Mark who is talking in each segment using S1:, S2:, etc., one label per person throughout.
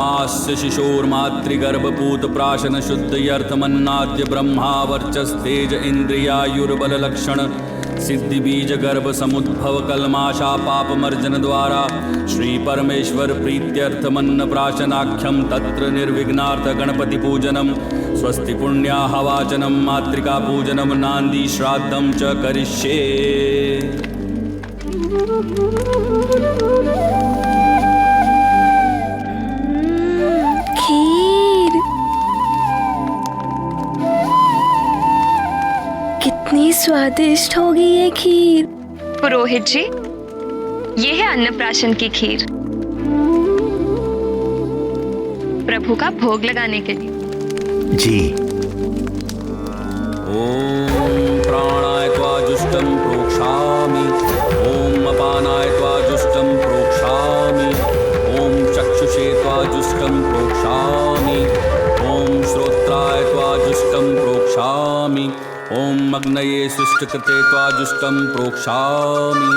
S1: नवमास्य शिशोर्मातृगर्भपूत प्राशन शुद्धयर्थमन्नाद्य ब्रह्मा वर्चस्तेज इंद्रियायुर्बललक्षण सिद्धि बीज गर्भ समुद्भव कलमाशा पापमर्जन द्वारा श्री परमेश्वर प्रीत्यर्थमन्न प्राशनाख्यम तत्र निर्विघ्नार्थ गणपति पूजनम स्वस्ति पुण्याह वाचनम मातृका पूजनम नांदी श्राद्धम च करिष्ये।
S2: खीर कितनी स्वादिष्ट होगी ये खीर।
S3: पुरोहित जी, ये है अन्नप्राशन की खीर, प्रभु का भोग लगाने के लिए।
S4: जी।
S1: ओम प्राणाय त्वा जुष्टं प्रोक्षामि, ओम अपानाय त्वा जुष्टं प्रोक्षामि, ओम चक्षुषे त्वा जुष्टं प्रोक्षामि, ओम श्रोत्राय त्वा जुष्टं प्रोक्षामि, ओम अग्नये सुष्टकृते त्वा जुष्टं प्रोक्षामि।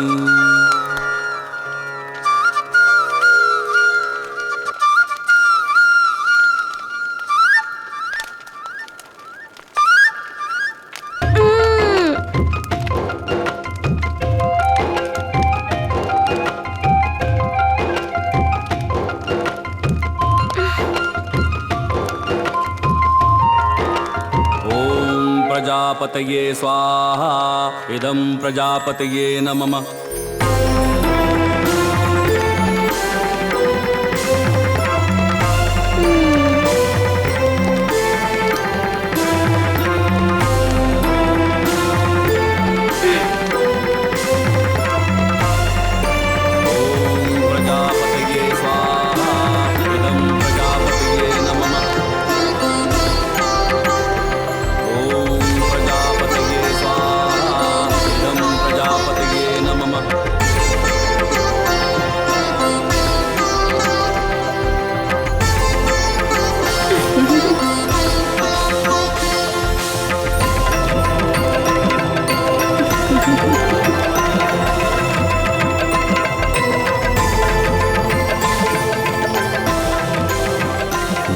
S1: प्रजापतये स्वाहा इदं प्रजापतये नमः।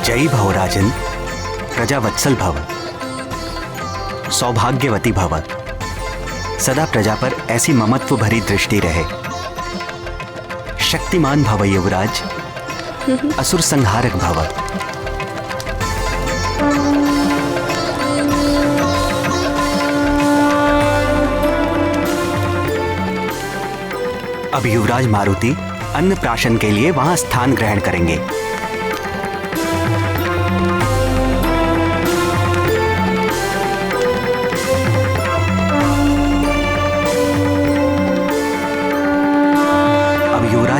S4: जय भव राजन, प्रजावत्सल भव, सौभाग्यवती भव, सदा प्रजा पर ऐसी ममत्व भरी दृष्टि रहे। शक्तिमान भव युवराज, असुर संहारक भव। अब युवराज मारुति अन्नप्राशन के लिए वहां स्थान ग्रहण करेंगे।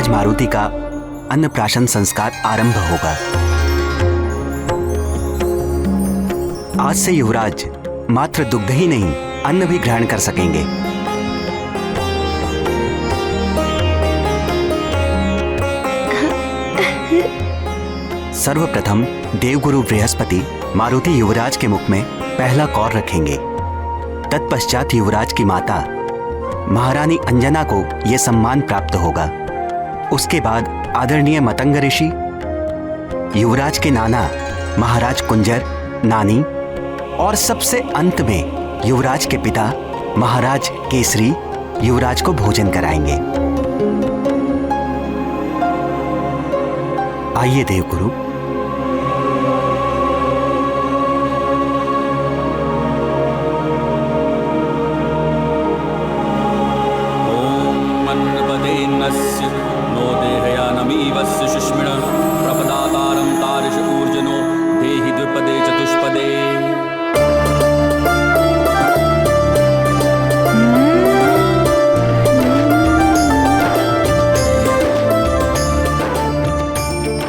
S4: मारुति का अन्नप्राशन संस्कार आरंभ होगा। आज से युवराज मात्र दुग्ध ही नहीं, अन्न भी ग्रहण कर सकेंगे। सर्वप्रथम देवगुरु बृहस्पति मारुति युवराज के मुख में पहला कौर रखेंगे। तत्पश्चात युवराज की माता महारानी अंजना को यह सम्मान प्राप्त होगा। उसके बाद आदरणीय मतंग ऋषि, युवराज के नाना महाराज कुंजर, नानी और सबसे अंत में युवराज के पिता महाराज केसरी युवराज को भोजन कराएंगे। आइए देवगुरु।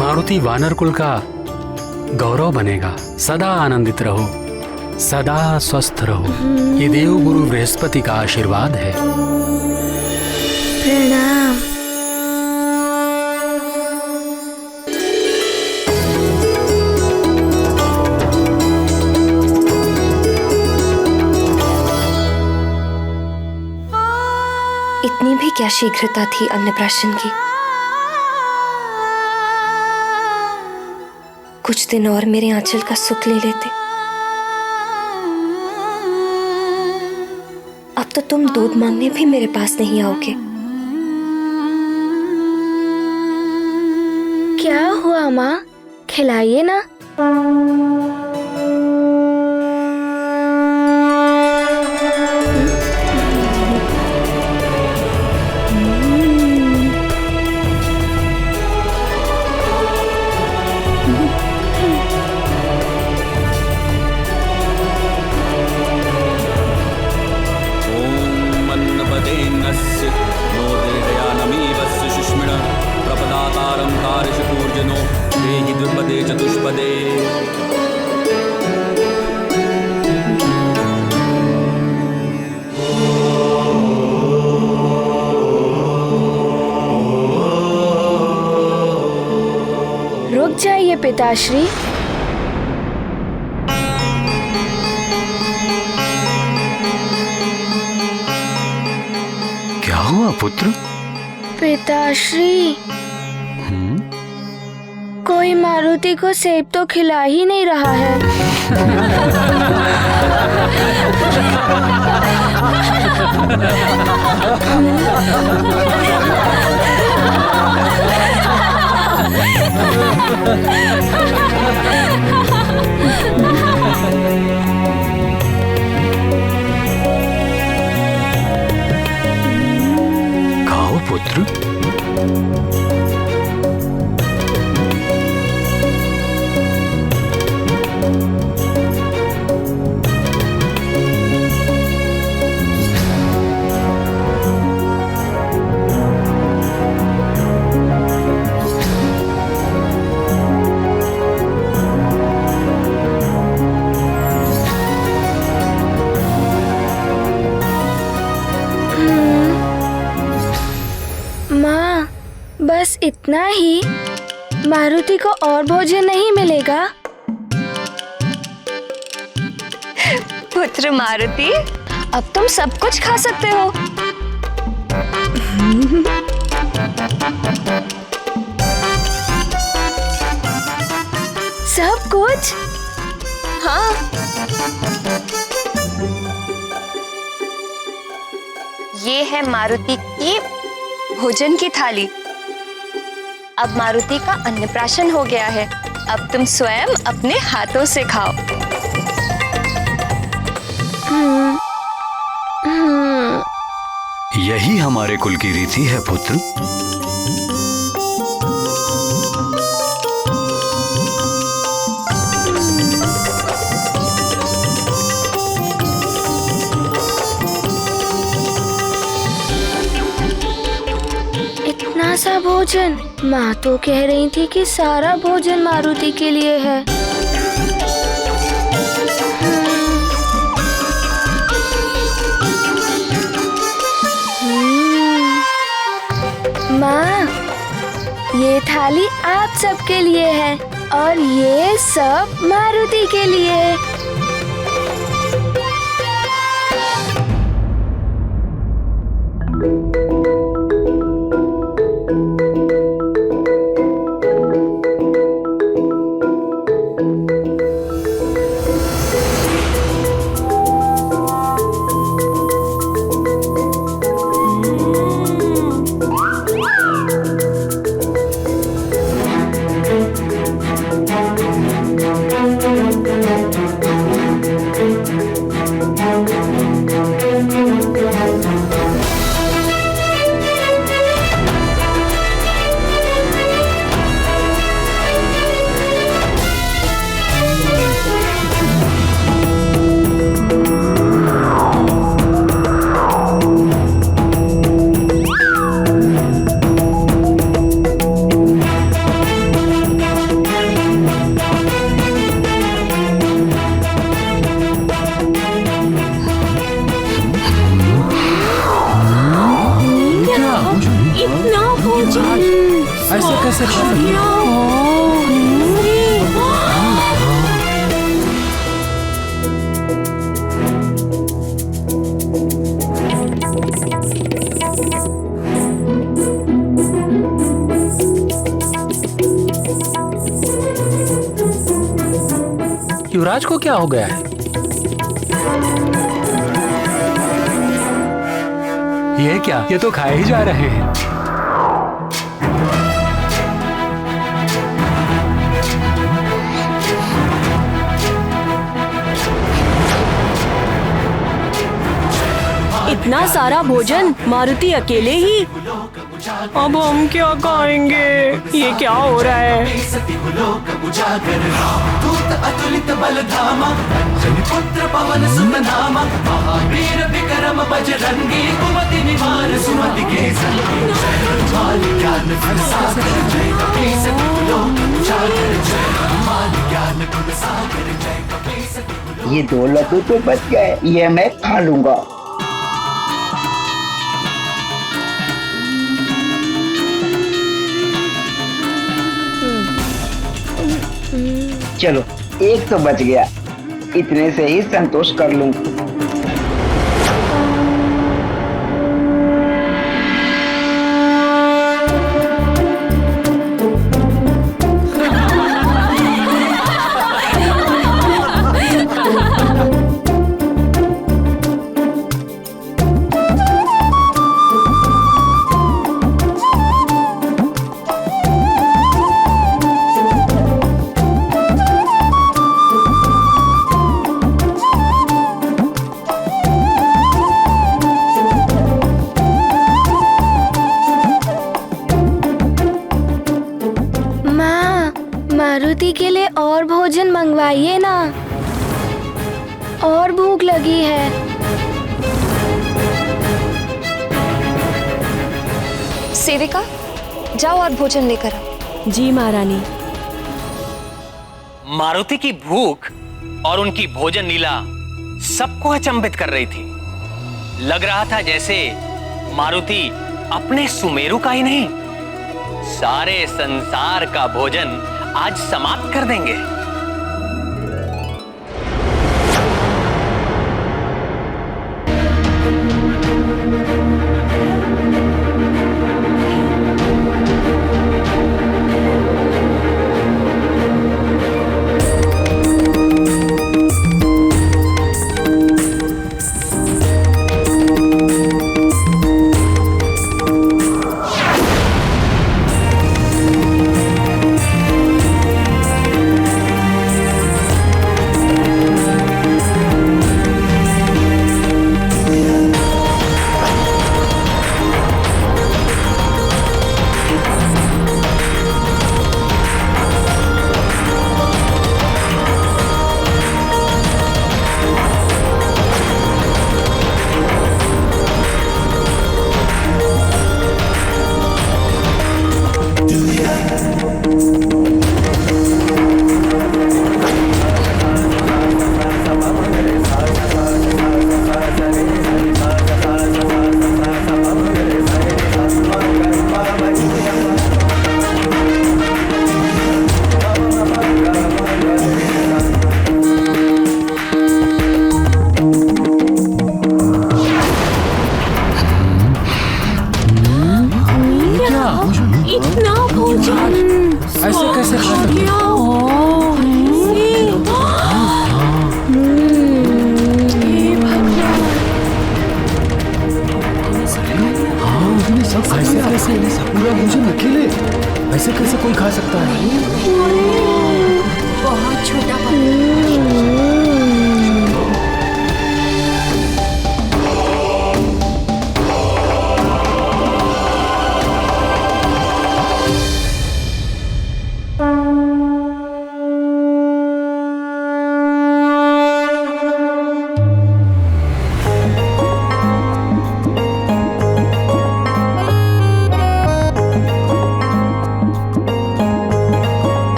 S5: मारुति वानर कुल का गौरव बनेगा। सदा आनंदित रहो, सदा स्वस्थ रहो। ये देवगुरु बृहस्पति का आशीर्वाद है।
S2: प्रणाम। इतनी भी क्या शीघ्रता थी अन्नप्राशन की। कुछ दिन और मेरे आंचल का सुख ले लेते। अब तो तुम दूध मांगने भी मेरे पास नहीं आओगे। क्या हुआ माँ, खिलाइए ना।
S1: प्रपदातारं कार्यशपूर्जनो देहि द्विपदे चतुष्पदे।
S2: रुक जाइए पिताश्री।
S4: क्या हुआ पुत्र?
S2: पिताश्री, कोई मारुति को सेब तो खिला ही नहीं रहा है।
S4: खाओ पुत्र।
S2: माँ, बस इतना ही? मारुति को और भोजन नहीं मिलेगा?
S3: पुत्र मारुति, अब तुम सब कुछ खा सकते हो।
S2: सब कुछ?
S3: हाँ, ये है मारुति की भोजन की थाली। अब मारुति का अन्नप्राशन हो गया है। अब तुम स्वयं अपने हाथों से खाओ।
S4: यही हमारे कुल की रीति है पुत्र।
S2: इतना सा भोजन? माँ तो कह रही थी कि सारा भोजन मारुति के लिए है। माँ, ये थाली आप सबके लिए है और ये सब मारुति के लिए है।
S5: ऐसे कैसे खा सकते हो? युवराज को क्या हो गया है? ये क्या? ये तो खाए ही जा रहे हैं।
S6: इतना सारा भोजन मारुति अकेले ही? अब हम क्या खाएंगे? ये क्या हो रहा है?
S7: ये 2 लड्डू तो बच गए, ये मैं खा लूंगा। चलो, एक तो बच गया, इतने से ही संतोष कर लूं।
S2: मारुति के लिए और भोजन मंगवाइए ना, और भूख लगी है।
S3: सेविका, जाओ और भोजन लेकर आओ।
S6: जी महारानी।
S8: मारुति की भूख और उनकी भोजन लीला सबको अचंभित कर रही थी। लग रहा था जैसे मारुति अपने सुमेरु का ही नहीं, सारे संसार का भोजन आज समाप्त कर देंगे।
S6: इतना भोजन
S5: ऐसे कैसे खा सकते हो?
S9: ऐसे कैसे पूरा भोजन अकेले? ऐसे कैसे कोई खा सकता है?
S6: बहुत छोटा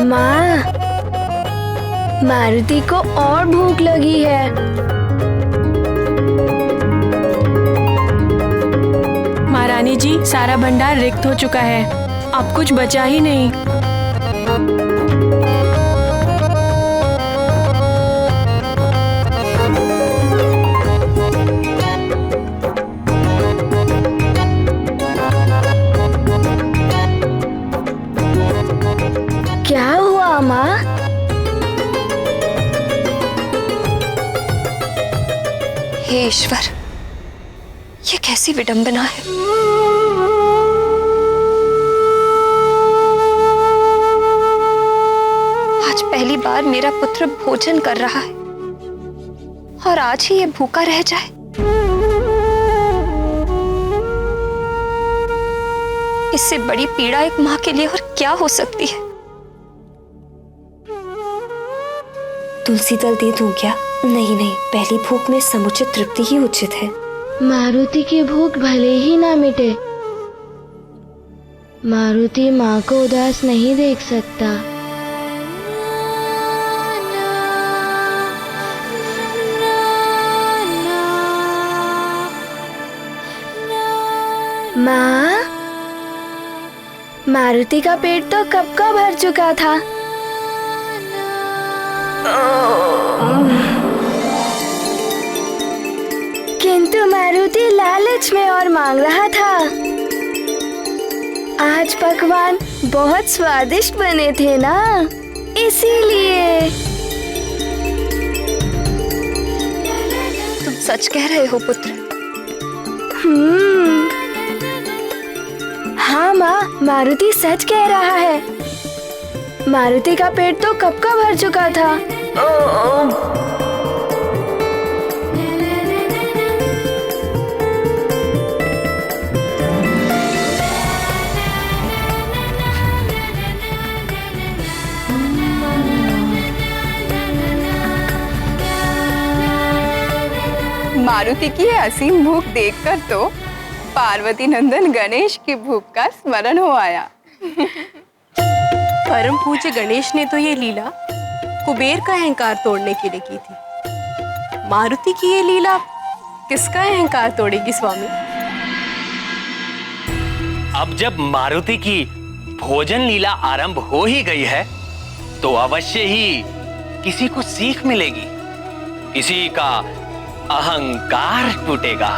S2: माँ, मारुति को और भूख लगी है।
S6: महारानी जी, सारा भंडार रिक्त हो चुका है, अब कुछ बचा ही नहीं।
S3: ईश्वर, ये कैसी विडंबना है। आज पहली बार मेरा पुत्र भोजन कर रहा है और आज ही ये भूखा रह जाए। इससे बड़ी पीड़ा एक मां के लिए और क्या हो सकती है।
S10: तुलसी दल दे दूं क्या? नहीं नहीं, पहली भूख में समुचित तृप्ति ही उचित है।
S2: मारुति की भूख भले ही ना मिटे, मारुति माँ को उदास नहीं देख सकता। माँ, मारुति का पेट तो कब का भर चुका था। किंतु मारुति लालच में और मांग रहा था। आज पकवान बहुत स्वादिष्ट बने थे ना, इसीलिए।
S3: तुम सच कह रहे हो पुत्र?
S2: हाँ माँ, मारुति सच कह रहा है। मारुति का पेट तो कब का भर चुका था।
S11: मारुति की ये असीम भूख देखकर तो पार्वती नंदन गणेश की भूख का स्मरण हो आया।
S6: परम पूज्य गणेश ने तो ये लीला कुबेर का अहंकार तोड़ने के लिए की थी। मारुति की ये लीला किसका अहंकार तोड़ेगी स्वामी?
S8: अब जब मारुति की भोजन लीला आरंभ हो ही गई है तो अवश्य ही किसी को सीख मिलेगी, किसी का अहंकार टूटेगा।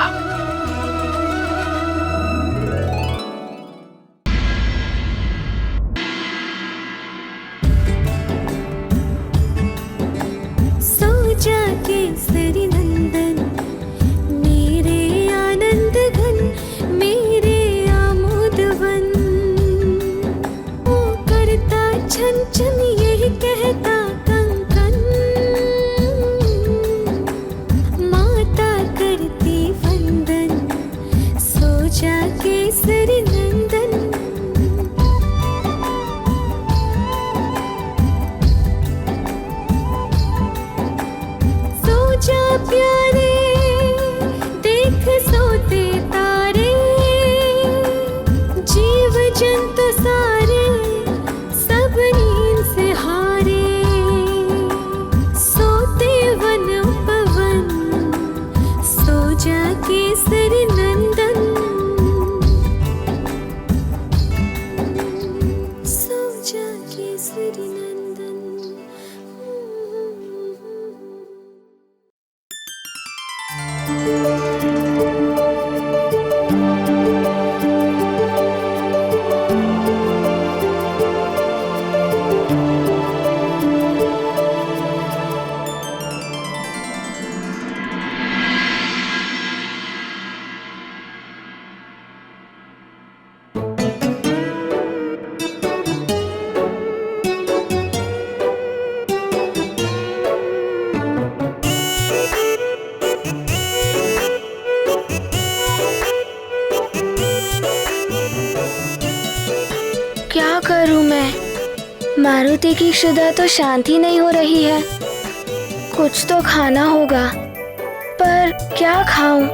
S2: क्या करूं मैं? मारुति की क्षुधा तो शांति नहीं हो रही है। कुछ तो खाना होगा, पर क्या खाऊं?